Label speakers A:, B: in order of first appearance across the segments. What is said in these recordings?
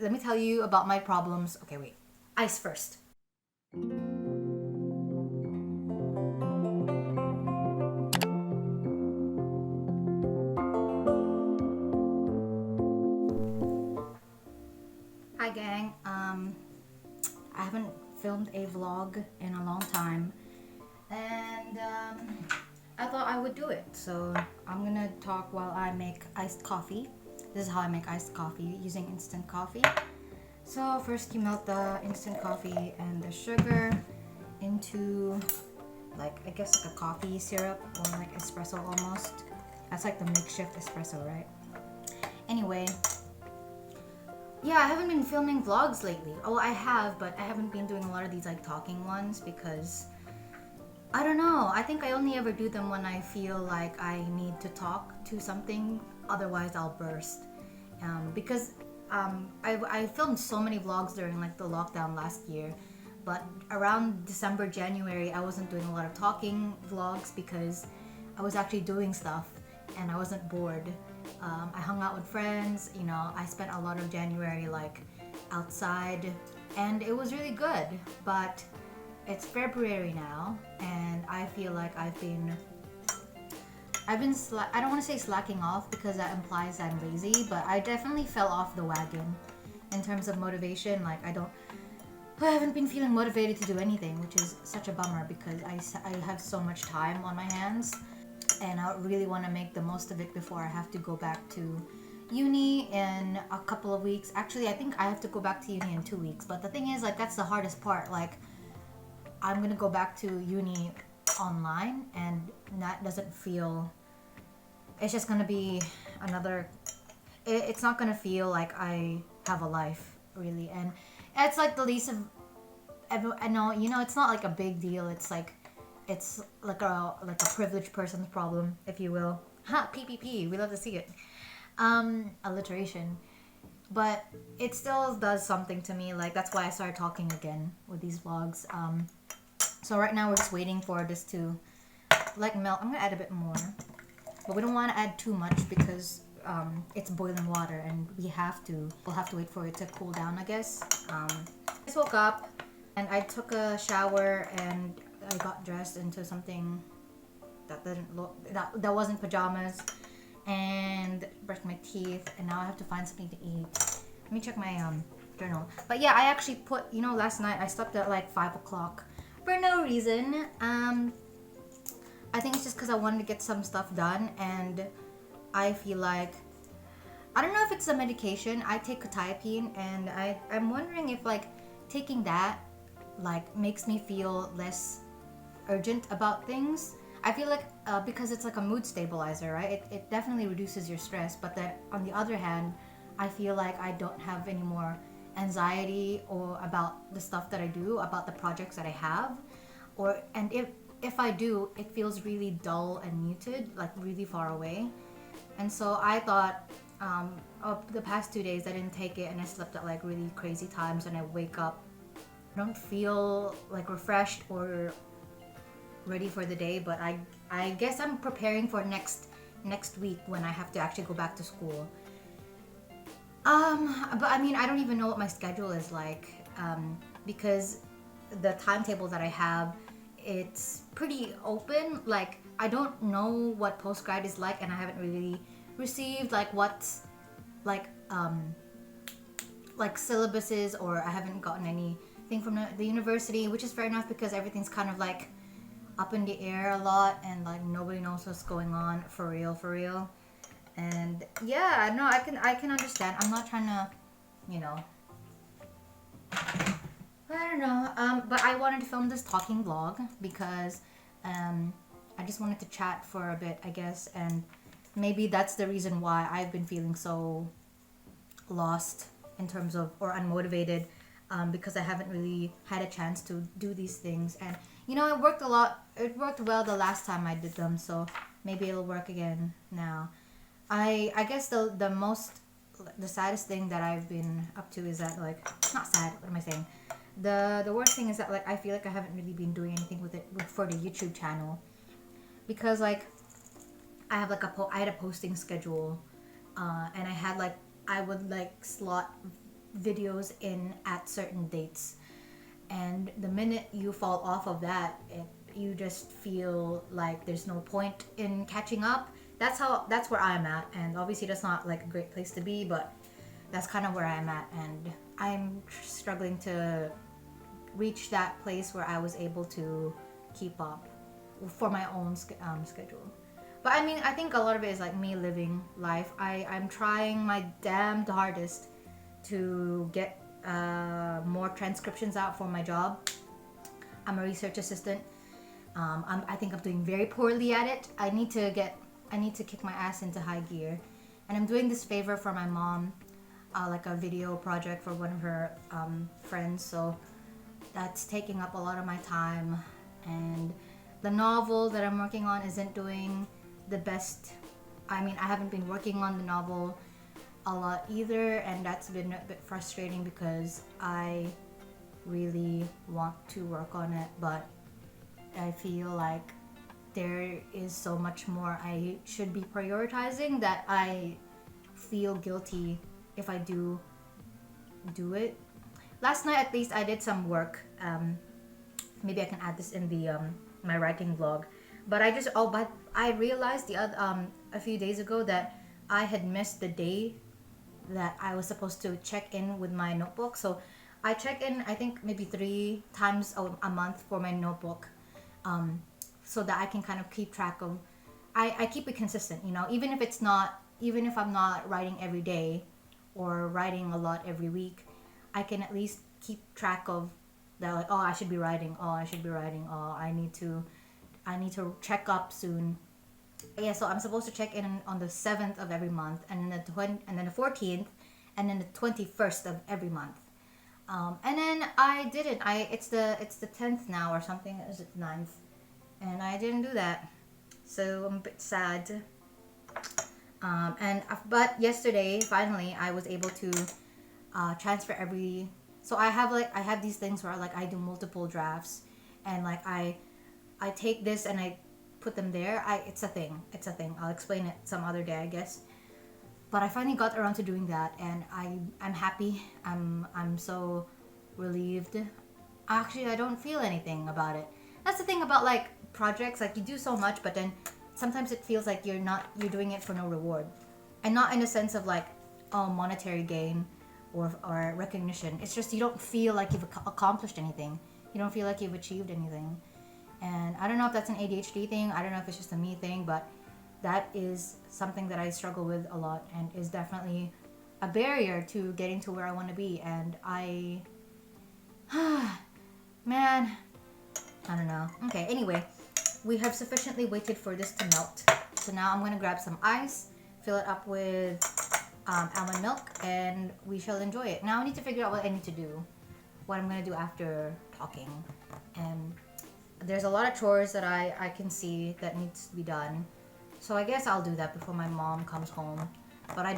A: let me tell you about my problems. Okay, wait. Ice first. Hi gang. I haven't filmed a vlog in a long time, and I thought I would do it. So I'm gonna talk while I make iced coffee. This is how I make iced coffee using instant coffee. So first you melt the instant coffee and the sugar into, like, I guess like a coffee syrup or like espresso almost. That's like the makeshift espresso, right? Anyway, yeah, I haven't been filming vlogs lately. Oh, I have, but I haven't been doing a lot of these like talking ones because I don't know. I think I only ever do them when I feel like I need to talk to something. Otherwise, I'll burst. I filmed so many vlogs during like the lockdown last year, but around December, January, I wasn't doing a lot of talking vlogs because I was actually doing stuff and I wasn't bored. I hung out with friends, you know, I spent a lot of January like outside and it was really good, but it's February now and I feel like I don't want to say slacking off because that implies I'm lazy, but I definitely fell off the wagon in terms of motivation. Like I haven't been feeling motivated to do anything, which is such a bummer because I have so much time on my hands and I really want to make the most of it before I have to go back to uni in a couple of weeks. Actually, I think I have to go back to uni in 2 weeks, but the thing is, like, that's the hardest part. Like, I'm gonna go back to uni online and that doesn't feel, it's just gonna be another, it's not gonna feel like I have a life really, and it's like the least of I know, you know, it's not like a big deal. It's like a privileged person's problem, if you will. Ha, PPP, we love to see it. Alliteration. But it still does something to me. Like, that's why I started talking again with these vlogs. So right now we're just waiting for this to like melt. I'm gonna add a bit more, but we don't want to add too much because it's boiling water and we'll have to wait for it to cool down, I guess. I just woke up and I took a shower and I got dressed into something that didn't look, that wasn't pajamas, and brushed my teeth, and now I have to find something to eat. Let me check my journal. But yeah, I actually put, you know, last night I slept at like 5 o'clock for no reason. I think it's just because I wanted to get some stuff done, and I feel like, I don't know if it's a medication. I take quetiapine, and I'm wondering if like taking that like makes me feel less urgent about things. I feel like because it's like a mood stabilizer, right? It definitely reduces your stress, but then on the other hand, I feel like I don't have any more anxiety or about the stuff that I do, about the projects that I have, and if I do, it feels really dull and muted, like really far away. And so I thought, the past 2 days I didn't take it and I slept at like really crazy times, and I wake up, I don't feel like refreshed or ready for the day, but I guess I'm preparing for next week when I have to actually go back to school. But I mean, I don't even know what my schedule is like, because the timetable that I have, it's pretty open. Like, I don't know what postgrad is like, and I haven't really received like what's like syllabuses, or I haven't gotten anything from the university, which is fair enough because everything's kind of like up in the air a lot, and like nobody knows what's going on for real. And yeah, no, I can understand. I'm not trying to, you know, I don't know. But I wanted to film this talking vlog because I just wanted to chat for a bit, I guess, and maybe that's the reason why I've been feeling so lost in terms of, or unmotivated, because I haven't really had a chance to do these things. And you know, it worked a lot. It worked well the last time I did them, so maybe it'll work again now. I guess the saddest thing that I've been up to is that, like, not sad, what am I saying? The worst thing is that, like, I feel like I haven't really been doing anything for the YouTube channel, because like I have like I had a posting schedule, and I would like slot videos in at certain dates, and the minute you fall off of that, you just feel like there's no point in catching up. That's where I'm at, and obviously that's not like a great place to be, but that's kind of where I'm at, and I'm struggling to reach that place where I was able to keep up for my own schedule. But I mean, I think a lot of it is like me living life. I'm trying my damned hardest to get more transcriptions out for my job. I'm a research assistant. I think I'm doing very poorly at it. I need to kick my ass into high gear, and I'm doing this favor for my mom, like a video project for one of her friends. So that's taking up a lot of my time, and the novel that I'm working on isn't doing the best. I mean, I haven't been working on the novel a lot either, and that's been a bit frustrating because I really want to work on it, but I feel like there is so much more I should be prioritizing that I feel guilty if I do it. Last night at least I did some work. Maybe I can add this in the my writing vlog. But I realized a few days ago that I had missed the day that I was supposed to check in with my notebook. So I check in, I think maybe 3 times a month for my notebook, so that I can kind of keep track of. I keep it consistent, you know, even if I'm not writing every day or writing a lot every week, I can at least keep track of that. Like, oh, I should be writing. Oh, I should be writing. Oh, I need to check up soon. Yeah, so I'm supposed to check in on the 7th of every month, and then the 14th, and then the 21st of every month. And then I didn't. It's the 10th now or something. Is it 9th? And I didn't do that, so I'm a bit sad. But yesterday finally I was able to transfer every. So I have these things where I do multiple drafts, and like I take this and I put them there. It's a thing. I'll explain it some other day, I guess. But I finally got around to doing that, and I'm happy. I'm so relieved. Actually, I don't feel anything about it. That's the thing about like projects. Like, you do so much, but then sometimes it feels like you're doing it for no reward, and not in a sense of like monetary gain or recognition. It's just you don't feel like you've accomplished anything. You don't feel like you've achieved anything. And I don't know if that's an ADHD thing. I don't know if it's just a me thing, but that is something that I struggle with a lot, and is definitely a barrier to getting to where I want to be. And man, I don't know. Okay, anyway, we have sufficiently waited for this to melt. So now I'm gonna grab some ice, fill it up with almond milk, and we shall enjoy it. Now I need to figure out what I need to do, what I'm gonna do after talking. And there's a lot of chores that I can see that needs to be done. So I guess I'll do that before my mom comes home. But I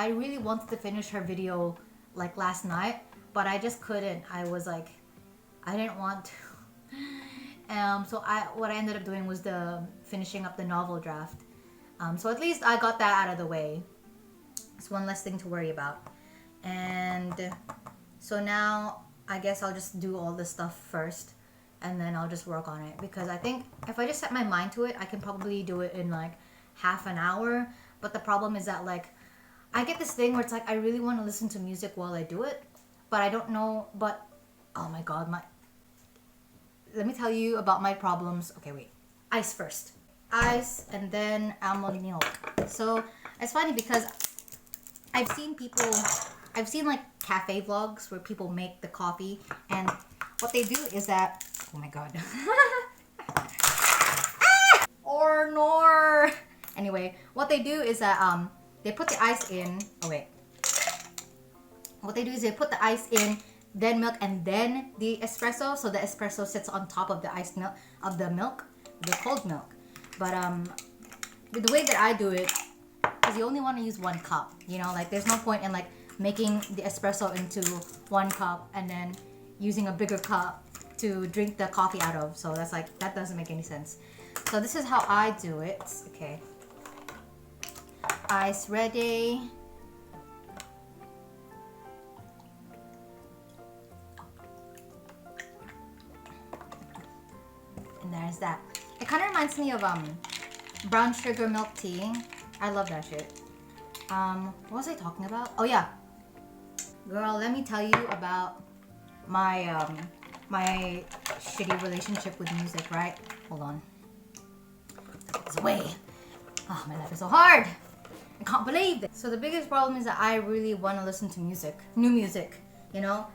A: really wanted to finish her video like last night, but I just couldn't. I was like, I didn't want to. So what I ended up doing was finishing up the novel draft. So at least I got that out of the way. It's one less thing to worry about. And so now I guess I'll just do all this stuff first, and then I'll just work on it, because I think if I just set my mind to it, I can probably do it in like half an hour. But the problem is that like I get this thing where it's like I really want to listen to music while I do it, but I don't know. But oh my god, let me tell you about my problems. Okay, wait. Ice first. Ice, and then almond milk. So it's funny because I've seen like cafe vlogs where people make the coffee, and what they do is that, oh my god. Or nor. Anyway, what they do is that they put the ice in. Oh wait. What they do is they put the ice in, then milk, and then the espresso. So the espresso sits on top of the iced milk, of the milk, the cold milk. But the way that I do it is you only want to use 1 cup. You know, like there's no point in like making the espresso into 1 cup and then using a bigger cup to drink the coffee out of. So that doesn't make any sense. So this is how I do it. Okay. Ice ready. is that. It kind of reminds me of brown sugar milk tea. I love that shit. What was I talking about? Oh yeah, girl, let me tell you about my my shitty relationship with music, right? Hold on. It's away. Oh, my life is so hard. I can't believe it. So the biggest problem is that I really want to listen to music, new music, you know?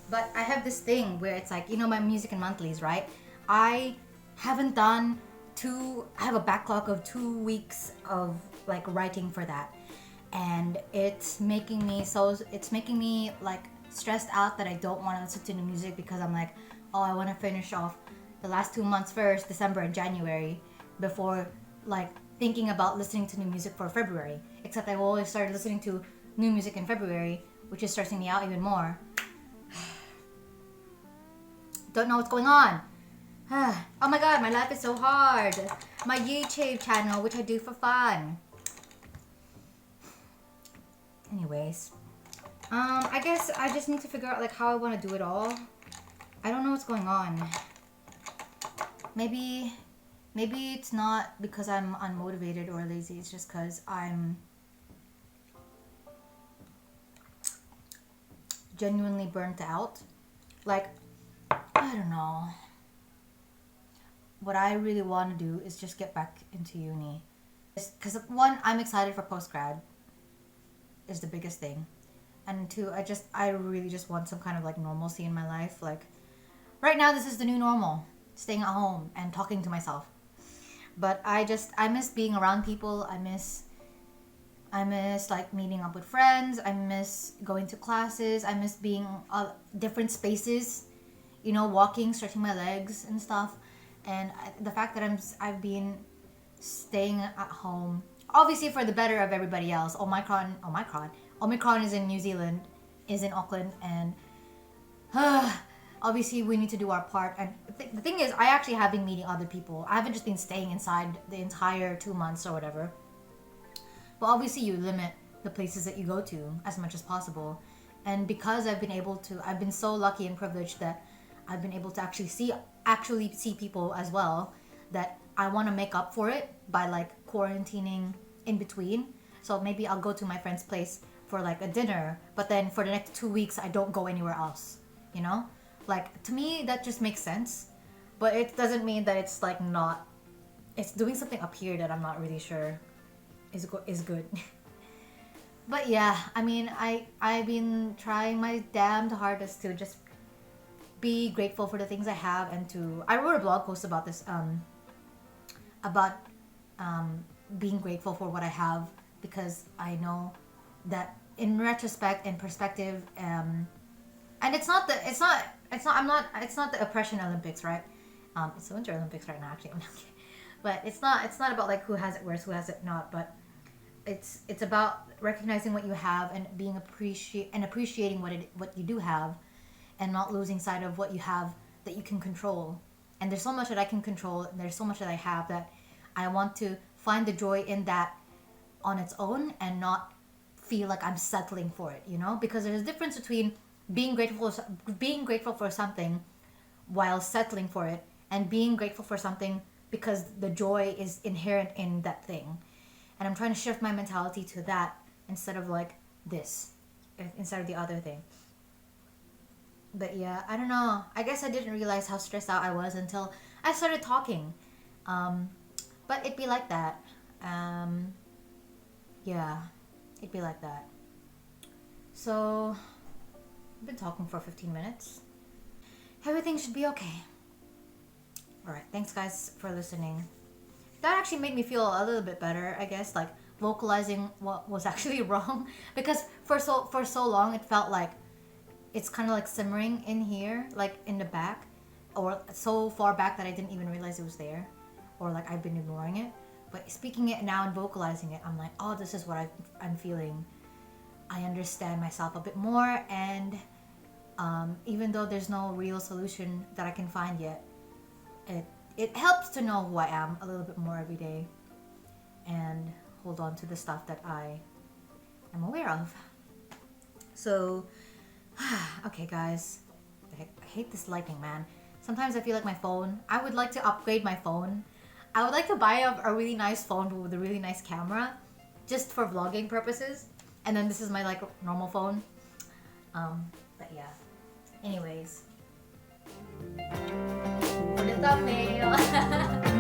A: But I have this thing where it's like, you know, my music and monthlies, right? I haven't done I have a backlog of 2 weeks of like writing for that. And it's making me like stressed out that I don't want to listen to the music because I'm like, oh, I want to finish off the last 2 months first, December and January, before like thinking about listening to new music for February. Except I always started listening to new music in February, which is stressing me out even more. Don't know what's going on. Oh my god, my life is so hard. My YouTube channel, which I do for fun. Anyways, I guess I just need to figure out like how I want to do it all. I don't know what's going on. Maybe it's not because I'm unmotivated or lazy. It's just because I'm genuinely burnt out. Like, I don't know. What I really want to do is just get back into uni. Because one, I'm excited for post-grad. Is the biggest thing. And two, I really just want some kind of like normalcy in my life. Like, right now this is the new normal. Staying at home and talking to myself. But I miss being around people. I miss like meeting up with friends. I miss going to classes. I miss being different spaces, you know, walking, stretching my legs and stuff. And the fact that I've been staying at home, obviously for the better of everybody else. Omicron is in New Zealand, is in Auckland, and obviously we need to do our part. And the thing is, I actually have been meeting other people. I haven't just been staying inside the entire 2 months or whatever. But obviously you limit the places that you go to as much as possible. And because I've been so lucky and privileged that I've been able to actually see people as well, that I want to make up for it by like quarantining in between. So maybe I'll go to my friend's place for like a dinner, but then for the next 2 weeks I don't go anywhere else, you know? Like, to me that just makes sense, but it doesn't mean that it's like not, it's doing something up here that I'm not really sure is good. But yeah, I mean, I've been trying my damned hardest to just be grateful for the things I have, and I wrote a blog post about this, about being grateful for what I have, because I know that in retrospect and perspective, and it's not the oppression Olympics, right? It's the Winter Olympics right now, actually. But it's not about like who has it worse, who has it not, but it's about recognizing what you have and being appreciating what you do have, and not losing sight of what you have that you can control. And there's so much that I can control, and there's so much that I have that I want to find the joy in that on its own, and not feel like I'm settling for it, you know? Because there's a difference between being grateful for something while settling for it, and being grateful for something because the joy is inherent in that thing. And I'm trying to shift my mentality to that instead of like this, instead of the other thing. But yeah, I don't know. I guess I didn't realize how stressed out I was until I started talking. But it'd be like that. Yeah, it'd be like that. So, I've been talking for 15 minutes. Everything should be okay. Alright, thanks guys for listening. That actually made me feel a little bit better, I guess, like vocalizing what was actually wrong. Because for so long it felt like it's kind of like simmering in here, like in the back, or so far back that I didn't even realize it was there, or like I've been ignoring it. But speaking it now and vocalizing it, I'm like, oh, this is what I'm feeling. I understand myself a bit more, and even though there's no real solution that I can find yet, it helps to know who I am a little bit more every day, and hold on to the stuff that I am aware of. So, okay guys, I hate this lightning, man. sometimes I feel like my phone, I would like to upgrade my phone. I would like to buy a really nice phone with a really nice camera just for vlogging purposes. And then this is my like normal phone. But yeah. Anyways. For the thumbnail.